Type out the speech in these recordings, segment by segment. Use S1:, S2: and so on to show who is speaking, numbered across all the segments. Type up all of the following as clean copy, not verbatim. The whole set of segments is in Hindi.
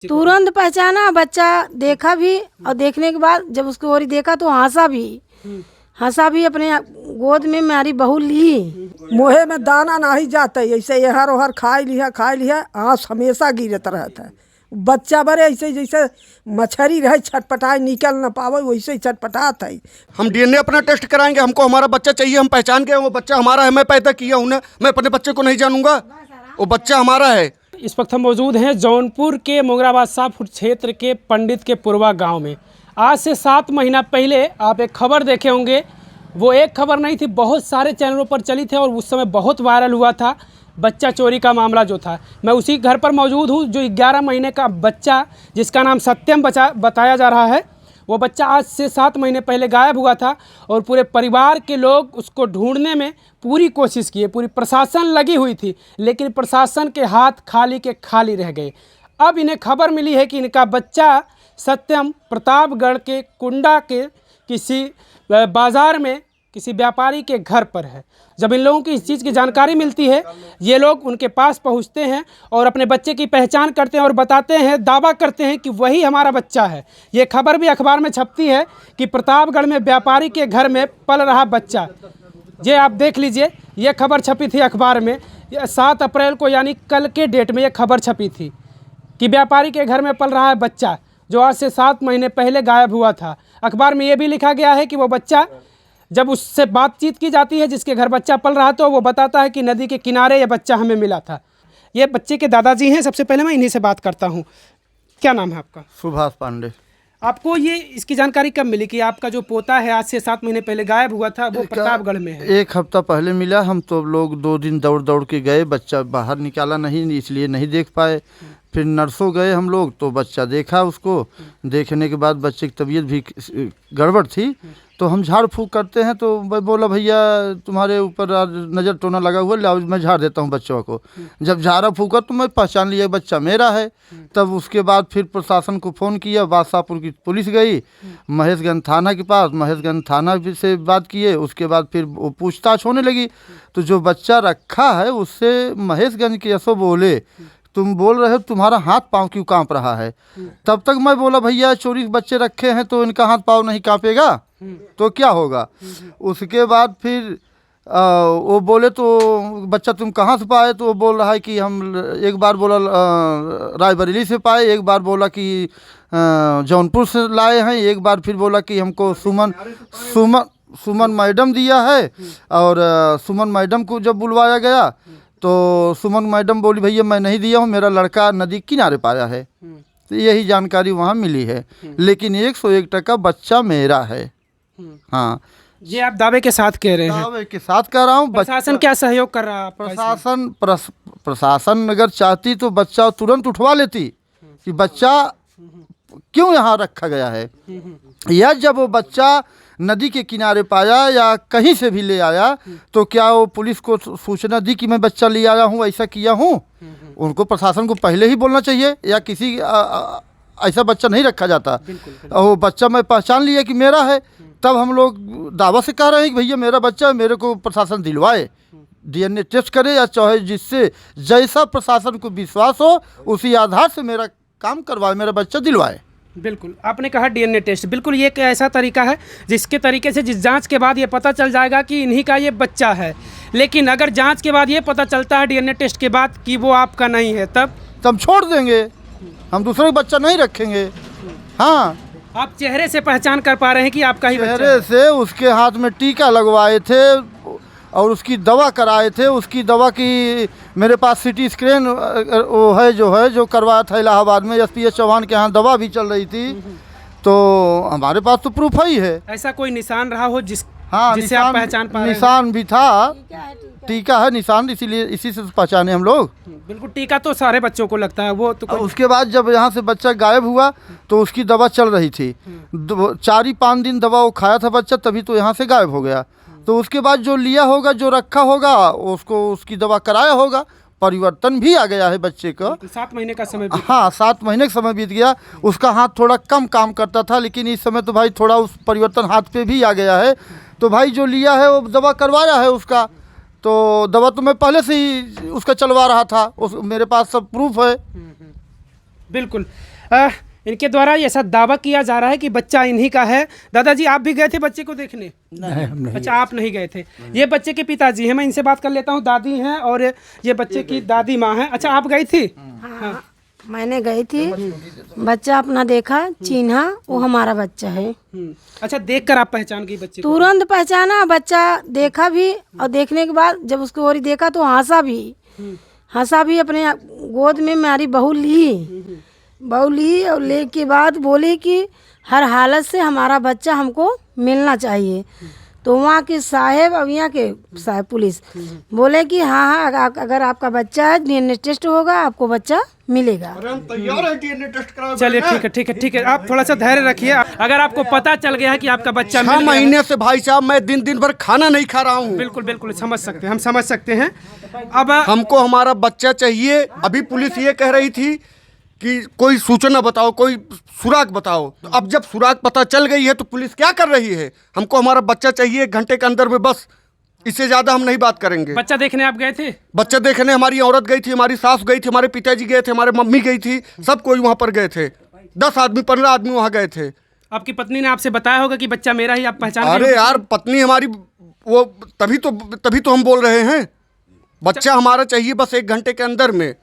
S1: तुरंत पहचाना, बच्चा देखा भी और देखने के बाद जब उसको और देखा तो हंसा भी अपने गोद में मेरी बहू ली।
S2: मुँहे में दाना नहीं जाता ऐसे यहर ओहर खाए लिया आँस हमेशा गिरत रहता है। बच्चा बड़े ऐसे जैसे मछली रहे छटपटाए निकल न पावे वैसे ही छटपटाता है।
S3: हम डीएनए अपना टेस्ट कराएंगे, हमको हमारा बच्चा चाहिए, हम पहचान के वो बच्चा हमारा है, मैं पैदा किया उन्हें, मैं अपने बच्चे को नहीं जानूंगा, वो बच्चा हमारा है।
S4: इस वक्त हम मौजूद हैं जौनपुर के मोगराबाद शाहपुर क्षेत्र के पंडित के पुरवा गांव में। आज से 7 महीना पहले आप एक खबर देखे होंगे, वो एक खबर नहीं थी, बहुत सारे चैनलों पर चली थी और उस समय बहुत वायरल हुआ था बच्चा चोरी का मामला जो था। मैं उसी घर पर मौजूद हूँ जो 11 महीने का बच्चा जिसका नाम सत्यम बताया जा रहा है, वो बच्चा आज से 7 महीने पहले गायब हुआ था और पूरे परिवार के लोग उसको ढूंढने में पूरी कोशिश किए, पूरी प्रशासन लगी हुई थी, लेकिन प्रशासन के हाथ खाली के खाली रह गए। अब इन्हें खबर मिली है कि इनका बच्चा सत्यम प्रतापगढ़ के कुंडा के किसी बाज़ार में किसी व्यापारी के घर पर है। जब इन लोगों की इस चीज़ की जानकारी मिलती है, ये लोग उनके पास पहुंचते हैं और अपने बच्चे की पहचान करते हैं और बताते हैं, दावा करते हैं कि वही हमारा बच्चा है। ये खबर भी अखबार में छपती है कि प्रतापगढ़ में व्यापारी के घर में पल रहा बच्चा। ये आप देख लीजिए, ये खबर छपी थी अखबार में 7 अप्रैल को, यानी कल के डेट में ये खबर छपी थी कि व्यापारी के घर में पल रहा है बच्चा जो आज से 7 महीने पहले गायब हुआ था। अखबार में ये भी लिखा गया है कि वो बच्चा, जब उससे बातचीत की जाती है जिसके घर बच्चा पल रहा तो वो बताता है कि नदी के किनारे ये बच्चा हमें मिला था। ये बच्चे के दादाजी हैं। सबसे पहले मैं इन्हीं से बात करता हूँ। क्या नाम है आपका?
S3: सुभाष पांडे।
S4: आपको ये इसकी जानकारी कब मिली कि आपका जो पोता है आज से 7 महीने पहले गायब हुआ था वो प्रतापगढ़ में है?
S5: 1 हफ्ता पहले मिला। हम तो लोग 2 दिन दौड़ के गए, बच्चा बाहर निकाला नहीं, इसलिए नहीं देख पाए। फिर नर्सों गए हम लोग तो बच्चा देखा, उसको देखने के बाद बच्चे की तबीयत भी गड़बड़ थी, तो हम झाड़ फूँक करते हैं तो मैं बोला भैया तुम्हारे ऊपर नज़र टोना लगा हुआ, लाओ मैं झाड़ देता हूँ बच्चों को। जब झाड़ा फूँका तो मैं पहचान लिया बच्चा मेरा है। तब उसके बाद फिर प्रशासन को फ़ोन किया, बादशाहपुर की पुलिस गई महेशगंज थाना के पास, महेशगंज थाना से बात किए। उसके बाद फिर वो पूछताछ होने लगी, तो जो बच्चा रखा है उससे महेशगंज के एसओ बोले तुम बोल रहे हो तुम्हारा हाथ पाँव क्यों काँप रहा है? तब तक मैं बोला भैया चोरी के बच्चे रखे हैं तो इनका हाथ पाँव नहीं काँपेगा तो क्या होगा। उसके बाद फिर वो बोले तो बच्चा तुम कहाँ से पाए? तो वो बोल रहा है कि हम एक बार बोला रायबरेली से पाए, एक बार बोला कि जौनपुर से लाए हैं, एक बार फिर बोला कि हमको सुमन मैडम दिया है। और सुमन मैडम को जब बुलवाया गया तो सुमन मैडम बोली भैया मैं नहीं दिया हूँ, मेरा लड़का नदी किनारे पाया है। तो यही जानकारी वहाँ मिली है, लेकिन 101% बच्चा मेरा है। हाँ,
S4: ये आप दावे के साथ कह रहे हैं?
S5: दावे के साथ कह रहा हूँ।
S4: प्रशासन क्या सहयोग कर रहा है?
S5: प्रशासन अगर चाहती तो बच्चा तुरंत उठवा लेती कि बच्चा क्यों यहाँ रखा गया है। या जब वो बच्चा नदी के किनारे पाया या कहीं से भी ले आया तो क्या वो पुलिस को सूचना दी कि मैं बच्चा ले आया हूँ, ऐसा किया हूँ? उनको प्रशासन को पहले ही बोलना चाहिए, या किसी ऐसा बच्चा नहीं रखा जाता। और वो बच्चा मैं पहचान लिया कि मेरा है, तब हम लोग दावा से कह रहे हैं कि भैया मेरा बच्चा है, मेरे को प्रशासन दिलवाए, डीएनए टेस्ट करे या चाहे जिससे जैसा प्रशासन को विश्वास हो उसी आधार से मेरा काम करवाए, मेरा बच्चा दिलवाए।
S4: बिल्कुल, आपने कहा डीएनए टेस्ट, बिल्कुल ये एक ऐसा तरीका है जिसके तरीके से जिस जांच के बाद ये पता चल जाएगा कि इन्हीं का ये बच्चा है। लेकिन अगर जांच के बाद ये पता चलता है डीएनए टेस्ट के बाद कि वो आपका नहीं है, तब
S5: हम छोड़ देंगे, हम दूसरे बच्चा नहीं रखेंगे। हाँ,
S4: आप चेहरे से पहचान कर पा रहे हैं कि आपका ही बच्चा है?
S5: चेहरे से उसके हाथ में टीका लगवाए थे और उसकी दवा कराए थे। उसकी दवा की मेरे पास सिटी स्कैन वो जो करवाया था इलाहाबाद में, एसपीएस चौहान के यहाँ दवा भी चल रही थी, तो हमारे पास तो प्रूफ ही है।
S4: ऐसा कोई निशान रहा हो
S5: हाँ,
S4: जिससे आप पहचान पा रहे हैं?
S5: निशान भी था, टीका है निशान, इसीलिए इसी से पहचाने हम लोग।
S4: बिल्कुल, टीका तो सारे बच्चों को लगता है वो तो।
S5: उसके बाद जब यहाँ से बच्चा गायब हुआ तो उसकी दवा चल रही थी, 4-5 दिन दवा वो खाया था बच्चा, तभी तो यहाँ से गायब हो गया। तो उसके बाद जो लिया होगा, जो रखा होगा, उसको उसकी दवा कराया होगा, परिवर्तन भी आ गया है बच्चे का।
S4: 7 महीने का समय
S5: हाँ, 7 महीने का समय बीत गया। उसका हाथ थोड़ा कम काम करता था, लेकिन इस समय तो भाई थोड़ा उस परिवर्तन हाथ पे भी आ गया है। तो भाई जो लिया है वो दवा करवाया है उसका, तो दवा तो मैं पहले से ही उसका चलवा रहा था, मेरे पास सब प्रूफ है।
S4: बिल्कुल। इनके द्वारा ऐसा दावा किया जा रहा है कि बच्चा इन्हीं का है। दादाजी आप भी गए थे बच्चे को देखने?
S6: नहीं, हम नहीं।
S4: अच्छा, आप नहीं गए थे। ये बच्चे के पिताजी हैं, मैं इनसे बात कर लेता हूँ। दादी हैं और ये बच्चे की दादी माँ हैं। अच्छा, आप गई थी?
S1: हाँ, मैंने गई थी, बच्चा अपना देखा, चिन्हा, वो हमारा बच्चा है।
S4: अच्छा, देखकर आप पहचान गई बच्चे को?
S1: तुरंत पहचाना, बच्चा देखा भी, और देखने के बाद जब उसको और देखा तो हंसा भी अपने गोद में मेरी बहू ली और ले के बाद बोली कि हर हालत से हमारा बच्चा हमको मिलना चाहिए। तो वहाँ के साहेब और यहाँ के साहेब पुलिस बोले कि हाँ, अगर आपका बच्चा है डीएनए टेस्ट होगा, आपको बच्चा मिलेगा।
S3: तैयार है डीएनए टेस्ट कराओ।
S4: चलिए, ठीक है, आप थोड़ा सा धैर्य रखिए। अगर आपको पता चल गया है कि आपका बच्चा
S3: 6 महीने से भाई साहब मैं दिन भर खाना नहीं खा रहा हूँ।
S4: बिल्कुल समझ सकते हैं, हम समझ सकते हैं। अब
S3: हमको हमारा बच्चा चाहिए। अभी पुलिस ये कह रही थी कि कोई सूचना बताओ, कोई सुराग बताओ। तो अब जब सुराग पता चल गई है तो पुलिस क्या कर रही है? हमको हमारा बच्चा चाहिए 1 घंटे के अंदर में, बस। इससे ज़्यादा हम नहीं बात करेंगे।
S4: बच्चा देखने आप गए थे?
S3: बच्चा देखने हमारी औरत गई थी, हमारी सास गई थी, हमारे पिताजी गए थे, हमारे मम्मी गई थी, सब कोई वहाँ पर गए थे। 10 आदमी 15 आदमी वहाँ गए थे।
S4: आपकी पत्नी ने आपसे बताया होगा कि बच्चा मेरा ही, आप पहचान गए?
S3: अरे यार, पत्नी हमारी वो तभी तो हम बोल रहे हैं, बच्चा हमारा चाहिए बस 1 घंटे के अंदर में।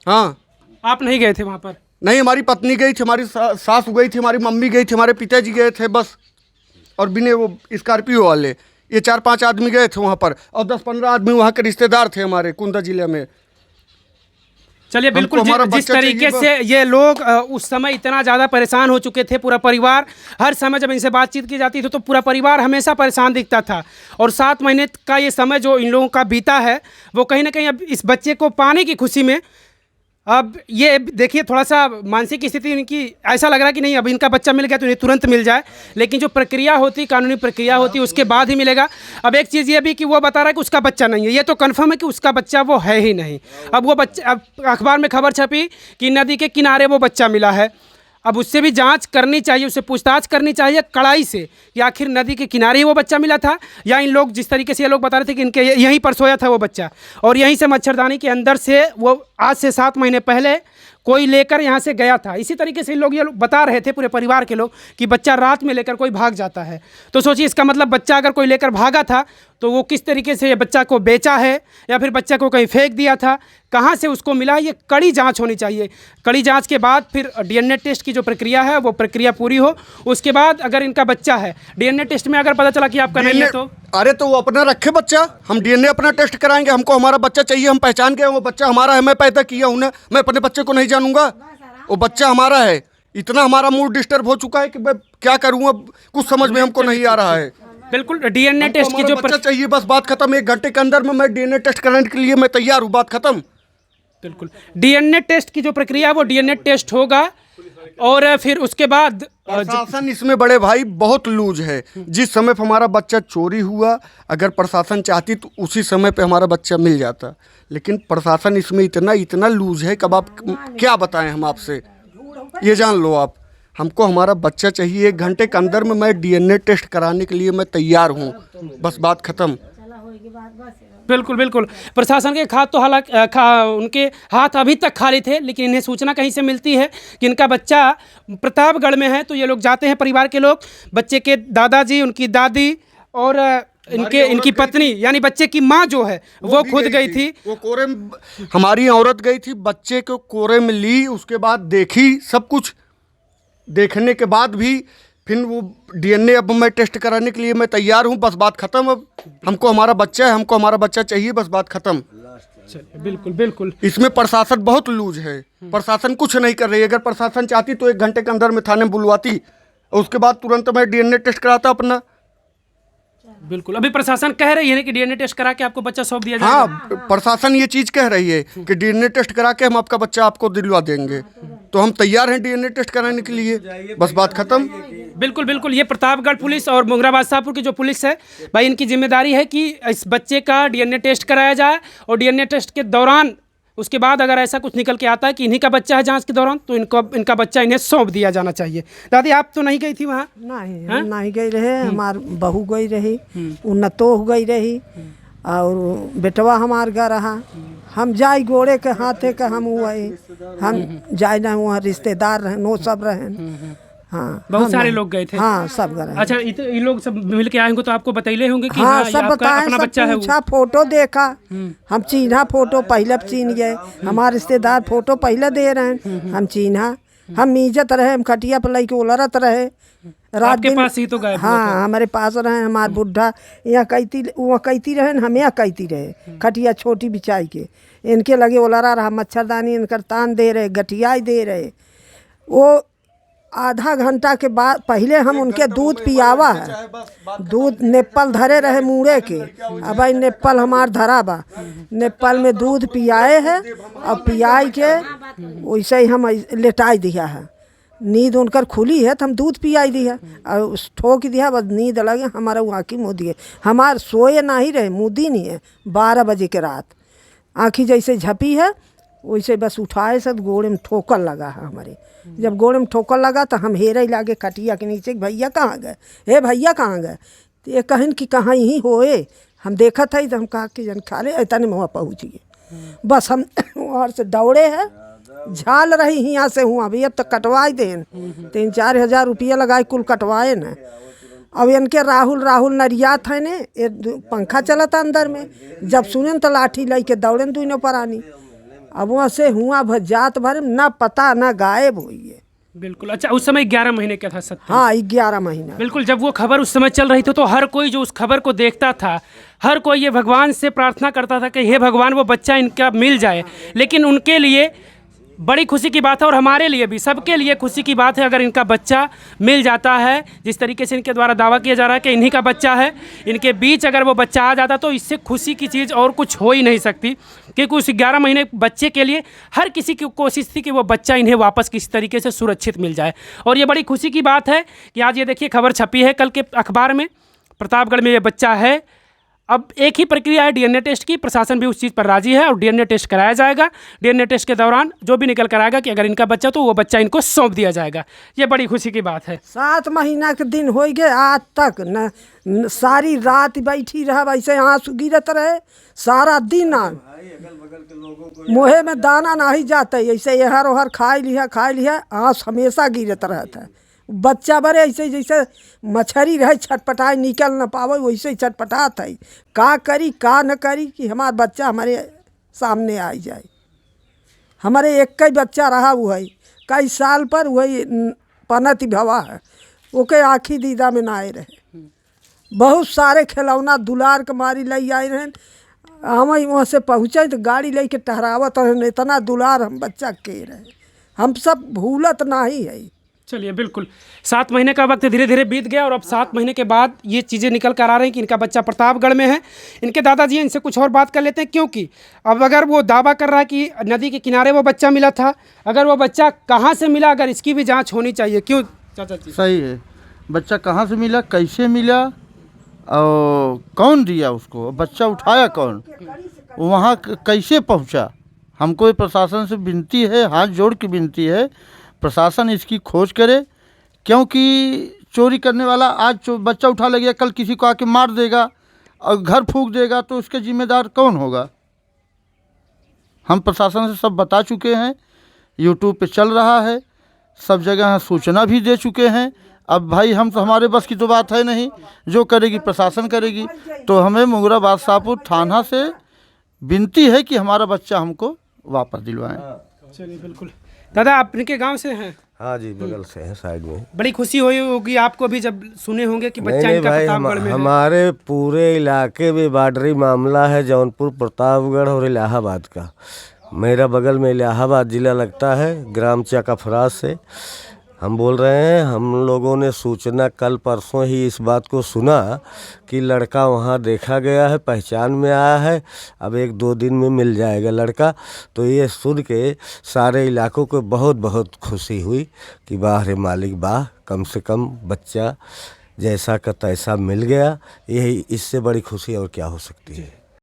S3: हाँ,
S4: आप नहीं गए थे वहाँ पर?
S3: नहीं, हमारी पत्नी गई थी, हमारी सास गई थी, हमारी मम्मी गई थी, हमारे पिताजी गए थे बस, और बिने वो स्कॉर्पियो वाले, ये 4-5 आदमी गए थे वहाँ पर, और 10-15 आदमी वहाँ के रिश्तेदार थे हमारे कुंदा जिले में।
S4: चलिए, बिल्कुल
S3: हमारा
S4: जिस
S3: बच्चा
S4: तरीके
S3: चाहिए
S4: से ये लोग उस समय इतना ज़्यादा परेशान हो चुके थे, पूरा परिवार, हर समय जब इनसे बातचीत की जाती थी तो पूरा परिवार हमेशा परेशान दिखता था। और 7 महीने का ये समय जो इन लोगों का बीता है, वो कहीं ना कहीं अब इस बच्चे को पाने की खुशी में, अब ये देखिए थोड़ा सा मानसिक स्थिति इनकी, ऐसा लग रहा है कि नहीं अब इनका बच्चा मिल गया तो इन्हें तुरंत मिल जाए, लेकिन जो प्रक्रिया होती, कानूनी प्रक्रिया होती, उसके बाद ही मिलेगा। अब एक चीज़ ये भी कि वो बता रहा है कि उसका बच्चा नहीं है, ये तो कन्फर्म है कि उसका बच्चा वो है ही नहीं। अब वो बच्चा, अब अखबार में खबर छपी कि नदी के किनारे वो बच्चा मिला है। अब उससे भी जांच करनी चाहिए, उससे पूछताछ करनी चाहिए कड़ाई से कि आखिर नदी के किनारे ही वो बच्चा मिला था, या इन लोग जिस तरीके से ये लोग बता रहे थे कि इनके यहीं पर सोया था वो बच्चा, और यहीं से मच्छरदानी के अंदर से वो आज से 7 महीने पहले कोई लेकर यहाँ से गया था। इसी तरीके से ये लोग बता रहे थे, पूरे परिवार के लोग, कि बच्चा रात में लेकर कोई भाग जाता है। तो सोचिए, इसका मतलब बच्चा अगर कोई लेकर भागा था तो वो किस तरीके से ये बच्चा को बेचा है, या फिर बच्चा को कहीं फेंक दिया था, कहाँ से उसको मिला, ये कड़ी जांच होनी चाहिए। कड़ी जांच के बाद फिर डीएनए टेस्ट की जो प्रक्रिया है वो प्रक्रिया पूरी हो, उसके बाद अगर इनका बच्चा है, डीएनए टेस्ट में अगर पता चला कि आपका नहीं है तो?
S3: अरे तो वो अपना रखे बच्चा, हम डीएनए अपना टेस्ट कराएंगे। हमको हमारा बच्चा चाहिए, हम पहचान गए वो बच्चा हमारा है, मैं पैदा किया हूँ ना, मैं अपने बच्चे को नहीं जानूंगा? वो बच्चा हमारा है। इतना हमारा मूड डिस्टर्ब हो चुका है कि मैं क्या करूँ, अब कुछ समझ में हमको नहीं आ रहा है।
S4: बिल्कुल, डीएनए टेस्ट की जो
S3: बच्चा चाहिए, बस बात खत्म। 1 घंटे के अंदर में मैं डीएनए टेस्ट कराने के लिए मैं तैयार हूँ, बात खत्म।
S4: बिल्कुल, डीएनए टेस्ट की जो प्रक्रिया है वो डीएनए टेस्ट होगा, और फिर उसके बाद
S3: प्रशासन इसमें बड़े भाई बहुत लूज है। जिस समय पर हमारा बच्चा चोरी हुआ, अगर प्रशासन चाहती तो उसी समय पे हमारा बच्चा मिल जाता, लेकिन प्रशासन इसमें इतना लूज है कि अब आप क्या बताएं हम आपसे, ये जान लो आप। हमको हमारा बच्चा चाहिए 1 घंटे के अंदर में, मैं डीएनए टेस्ट कराने के लिए मैं तैयार हूँ, बस बात खत्म।
S4: बिल्कुल, प्रशासन के हाथ तो उनके हाथ अभी तक खाली थे, लेकिन इन्हें सूचना कहीं से मिलती है कि इनका बच्चा प्रतापगढ़ में है, तो ये लोग जाते हैं, परिवार के लोग, बच्चे के दादाजी, उनकी दादी और इनकी पत्नी यानी बच्चे की माँ जो है वो खुद गई थी।
S3: वो कोरे में, हमारी औरत गई थी, बच्चे को कोरे में ली, उसके बाद देखी, सब कुछ देखने के बाद भी फिर वो डीएनए अब मैं टेस्ट कराने के लिए मैं तैयार हूँ, बस बात खत्म। अब हमको हमारा बच्चा है, हमको हमारा बच्चा चाहिए, बस बात खत्म।
S4: चलिए, बिल्कुल
S3: इसमें प्रशासन बहुत लूज है, प्रशासन कुछ नहीं कर रही है। अगर प्रशासन चाहती तो 1 घंटे के अंदर में थाने में बुलवाती, उसके बाद तुरंत मैं डीएनए टेस्ट कराता अपना।
S4: बिल्कुल, अभी प्रशासन कह रही है कि डीएनए टेस्ट करा के आपको बच्चा सौंप दिया जाएगा।
S3: हाँ, प्रशासन ये चीज़ कह रही है कि डीएनए टेस्ट करा के हम आपका बच्चा आपको दिलवा देंगे, तो हम तैयार हैं डीएनए टेस्ट कराने के लिए, बस बात खत्म।
S4: बिल्कुल, ये प्रतापगढ़ पुलिस और मोगरा बादशाहपुर की जो पुलिस है भाई, इनकी जिम्मेदारी है कि इस बच्चे का डीएनए टेस्ट कराया जाए, और डीएनए टेस्ट के दौरान उसके बाद अगर ऐसा कुछ निकल के आता है कि इन्हीं का बच्चा है जांच के दौरान, तो इनका बच्चा इन्हें सौंप दिया जाना चाहिए। दादी, आप तो नहीं गई थी वहाँ?
S2: नहीं, हम नहीं गई रहे, हमार बहू गई रही, उन्नतो हो गई रही, और बेटवा हमार घर रहा। हम जाए गोड़े के हाथे के हम हुआ हम जाए ना वहाँ रिश्तेदार रहें नो सब रहें। हाँ
S4: बहुत सारे लोग गए थे।
S2: हाँ सब गए।
S4: अच्छा ये लोग सब मिल के आए होंगे तो आपको बतैले होंगे कि
S2: हाँ
S4: ये
S2: सब
S4: आपका
S2: बताए,
S4: अपना
S2: सब
S4: बच्चा है वो?
S2: पूछा, फोटो देखा, हम चिन्हा फोटो पहले चीन गए। हमारे रिश्तेदार फोटो पहले दे रहे हैं, हम चिन्हा, हम मीजत रहे, हम खटिया पर लैके उलरत रहे रात
S4: आपके
S2: दिन।
S4: पास ही तो गए?
S2: हाँ हमारे पास रहे। हमारे बुढ़ा यहाँ कहती वहाँ कहती रहे, हम यहाँ कहती रहे, खटिया छोटी बिछाई के इनके लगे उलरा रहा, मच्छरदानी इनकर तान दे रहे, गठियाई दे रहे। वो आधा घंटा के बाद पहले हम उनके दूध पियावा है, दूध नेप्पल धरे रहे मुड़े के। अब भाई नेप्पल हमार धरा बा, नेप्पल में दूध पियाए है और पियाई के वैसे ही हम लेटाई दिया है। नींद उनकर खुली है तो हम दूध पियाई दिया और ठोक दिया, बस नींद लगे हमारा वहाँ की मुँह दिए। हमार सोए ना ही रहे, मुँह नहीं है 12 बजे के रात, आँखी जैसे झपी है वैसे बस उठाए से गोड़े में ठोकर लगा है हमारे। जब गोड़े में ठोकर लगा तो हम हेरे लागे खटिया के नीचे, भैया कहाँ गए, हे भैया कहाँ गए। तो ये कहन कि कहाँ यहीं होए, हम देखा था तो हम कहा कि जन खा ले, इतने में वहाँ पहुँच गए। बस हम वहाँ से दौड़े हैं, झाल रही यहाँ से हुआ भी अब तक कटवाई दें, 3-4 हज़ार रुपया लगाए कुल कटवाए न। अब इनके राहुल नरियात है ने, ये पंखा चला था अंदर में, जब सुने तो लाठी लाई के दौड़े दोनों पर आनी। अब वहाँ से हुआ जात भर ना पता ना गायब हुई है।
S4: बिल्कुल। अच्छा उस समय 11 महीने का था सत्य?
S2: हाँ 11 महीना।
S4: बिल्कुल। जब वो खबर उस समय चल रही थी तो हर कोई जो उस खबर को देखता था, हर कोई ये भगवान से प्रार्थना करता था कि हे भगवान वो बच्चा इनका मिल जाए। लेकिन उनके लिए बड़ी खुशी की बात है और हमारे लिए भी, सबके लिए खुशी की बात है अगर इनका बच्चा मिल जाता है। जिस तरीके से इनके द्वारा दावा किया जा रहा है कि इन्हीं का बच्चा है, इनके बीच अगर वो बच्चा आ जाता तो इससे खुशी की चीज़ और कुछ हो ही नहीं सकती। क्योंकि उस 11 महीने बच्चे के लिए हर किसी की कोशिश थी कि वो बच्चा इन्हें वापस किसी तरीके से सुरक्षित मिल जाए। और ये बड़ी खुशी की बात है कि आज ये देखिए खबर छपी है कल के अखबार में, प्रतापगढ़ में ये बच्चा है। अब एक ही प्रक्रिया है डीएनए टेस्ट की, प्रशासन भी उस चीज़ पर राजी है और डीएनए टेस्ट कराया जाएगा। डीएनए टेस्ट के दौरान जो भी निकल कर आएगा कि अगर इनका बच्चा तो वो बच्चा इनको सौंप दिया जाएगा। ये बड़ी खुशी की बात है।
S2: 7 महीना के दिन हो गए आज तक न सारी रात बैठी रहा, वैसे आंसू गिरत रहे सारा दिन। मुँहे में दाना नहीं जाता, ऐसे यहर ओहर खाई लिया आंसू हमेशा गिरत रहता है। बच्चा बड़े ऐसे जैसे मछली रहे छटपटाए निकल न पावे वैसे ही छटपटात है। का करी का न करी कि हमारा बच्चा हमारे सामने आ जाए। हमारे एक ही बच्चा रहा वो है कई साल पर, वही पनत भवा है, ओके आँखी दीदा में ना आए रहे। बहुत सारे खिलौना दुलार के मारी ले आए रहे, हम वहाँ से पहुँचे तो गाड़ी ले के टहरावत रहे, इतना दुलार हम बच्चा के रहे, हम सब भूलत ना ही है।
S4: चलिए बिल्कुल। 7 महीने का वक्त धीरे धीरे बीत गया और अब 7 महीने के बाद ये चीज़ें निकल कर आ रही हैं कि इनका बच्चा प्रतापगढ़ में है। इनके दादाजी हैं, इनसे कुछ और बात कर लेते हैं। क्योंकि अब अगर वो दावा कर रहा है कि नदी के किनारे वो बच्चा मिला था, अगर वो बच्चा कहाँ से मिला, अगर इसकी भी जाँच होनी चाहिए। क्यों चाचा जी?
S5: सही है, बच्चा कहाँ से मिला, कैसे मिला और कौन दिया उसको, बच्चा उठाया कौन, वहाँ कैसे पहुँचा। हमको प्रशासन से विनती है, हाथ जोड़ के विनती है, प्रशासन इसकी खोज करे। क्योंकि चोरी करने वाला आज बच्चा उठा ले गया, कल किसी को आके मार देगा और घर फूंक देगा तो उसके जिम्मेदार कौन होगा। हम प्रशासन से सब बता चुके हैं, यूट्यूब पे चल रहा है, सब जगह सूचना भी दे चुके हैं। अब भाई हम तो, हमारे बस की तो बात है नहीं, जो करेगी प्रशासन करेगी। तो हमें मुंगरा बादशाहपुर थाना से विनती है कि हमारा बच्चा हमको वापस दिलवाएं।
S4: चलिए बिल्कुल। दादा आप इनके गांव से हैं?
S6: हाँ जी, बगल से है, साइड में।
S4: बड़ी खुशी हुई होगी आपको भी जब सुने होंगे कि बच्चा इनका
S6: भाई,
S4: प्रतापगढ़ में है।
S6: हमारे पूरे इलाके में बॉर्डरी मामला है, जौनपुर, प्रतापगढ़ और इलाहाबाद का। मेरा बगल में इलाहाबाद ज़िला लगता है, ग्राम चकाफराज से हम बोल रहे हैं। हम लोगों ने सूचना कल परसों ही इस बात को सुना कि लड़का वहाँ देखा गया है, पहचान में आया है, अब 1-2 दिन में मिल जाएगा लड़का। तो ये सुन के सारे इलाकों को बहुत बहुत खुशी हुई कि वाह रे मालिक वाह, कम से कम बच्चा जैसा का तैसा मिल गया। यही इससे बड़ी खुशी और क्या हो सकती है।